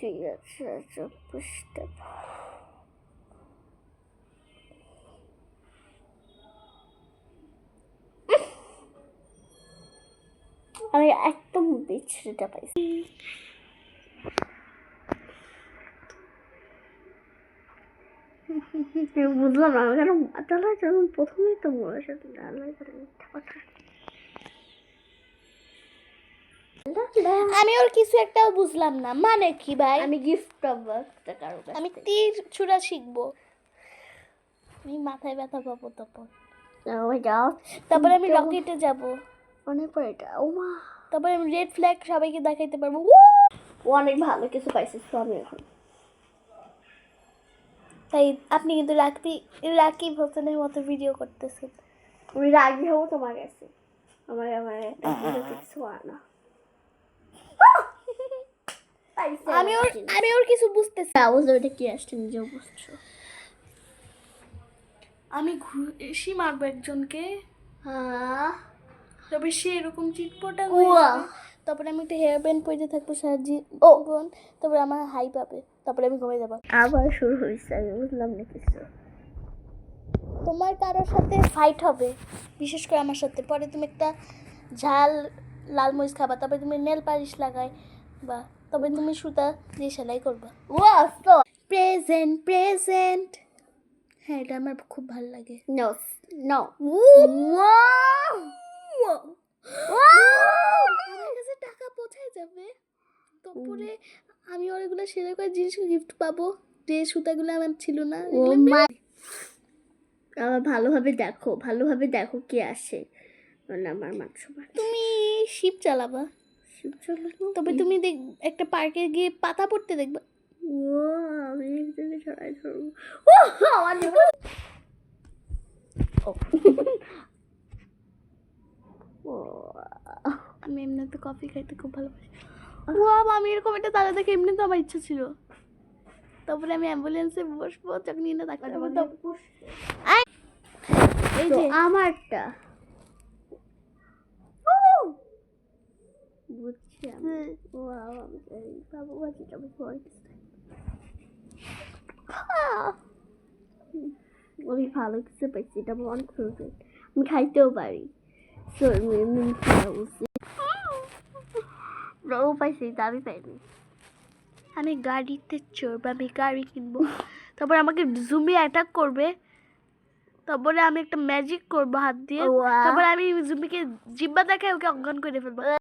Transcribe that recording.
ঠিক আছে, চোখ বুঝতে আমি একদম বিচ্ছিরিটা পাইছি। বুঝলাম না কেন মাথা লাগে, আমি প্রথমেই তো বলার সাথে ডালাই করে মিথ্যা কথা। আমি ওর কিছু একটাও বুঝলাম না, মানে কি ভাই? আমি গিফট পাবো একটা কারো কাছ আমি থেকে। তীর ছুড়া শিখবো, আমি মাথায় ব্যথা পাবো তখন। যাও, তারপরে আমি রকেটে যাব, অনেক পরে এটা। ও মা, তারপরে আমি রেড ফ্ল্যাগ সবাইকে দেখাইতে পারবো। ও অনেক ভালো কিছু পাইছিস তো। আমি এখন তাই আপনি কিন্তু রাকিব হোসেনের মতো ভিডিও করতেছেন। আমি রাগি হবো তোমার কাছে। আমার আমার একটা কিছু হয় না। আমি ওর কিছু বুঝতেছি। বুঝলো এটা কি আসছে, নিজেও বুঝছো। আমি ঘুষি মারবো একজনকে, হ্যাঁ, তবে সে এরকম চিটপটা উয়া। তারপরে আমি একটা হেয়ার ব্যান্ড পরে থাকবো জীবন, তারপরে আমার হাই পাবে, তারপরে আমি ঘুমিয়ে যাবো। আবার শুরু হয়েছে, আমি বুঝলাম না কিছু। তোমার কারোর সাথে ফাইট হবে, বিশেষ করে আমার সাথে, পরে তুমি একটা ঝাল লাল মরিচ খাবা, তারপরে তুমি নেল পালিশ লাগাই বা তবে তুমি সুতা দিয়ে সেলাই করবা। প্রেজেন্ট প্রেজেন্ট, হ্যাঁ এটা আমার খুব ভালো লাগে। নো নো, আমার কাছে টাকা পৌঁছায় যাবে, তারপরে আমি অনেকগুলো সেলাই করে জিনিস গিফট পাবো, যে সুতাগুলো আমার ছিল না। ভালোভাবে দেখো, ভালোভাবে দেখো কি আসে। মানে আমার মাংস তুমি শিপ চালাবা, তবে তুমি একটা পার্কে গিয়ে পাতা পড়তে দেখবা। আমি একজনে ছড়াই ধরবো। আমি এমনিতে কফি খাইতে খুব ভালোবাসি। আমি এরকম একটা তারা দেখে এমনি তো আমার ইচ্ছা ছিল। তারপরে আমি অ্যাম্বুলেন্সে বসবো, যখন নিয়ে ডাক্তার এই যে আমারটা বুঝছি আমি। বাবু বাচ্চাটা আমি ভালো কিছু পাইছি, এটা মন খুলবে, আমি খাইতেও পারি। ও পাইছি, আমি পাইনি। আমি গাড়িতে চড়বো, আমি গাড়ি কিনবো, তারপরে আমাকে জুম্বি অ্যাটাক করবে, তারপরে আমি একটা ম্যাজিক করবো হাত দিয়ে, তারপরে আমি জুম্বিকে জিব্বা দেখায় ওকে অজ্ঞান করে ফেলবো।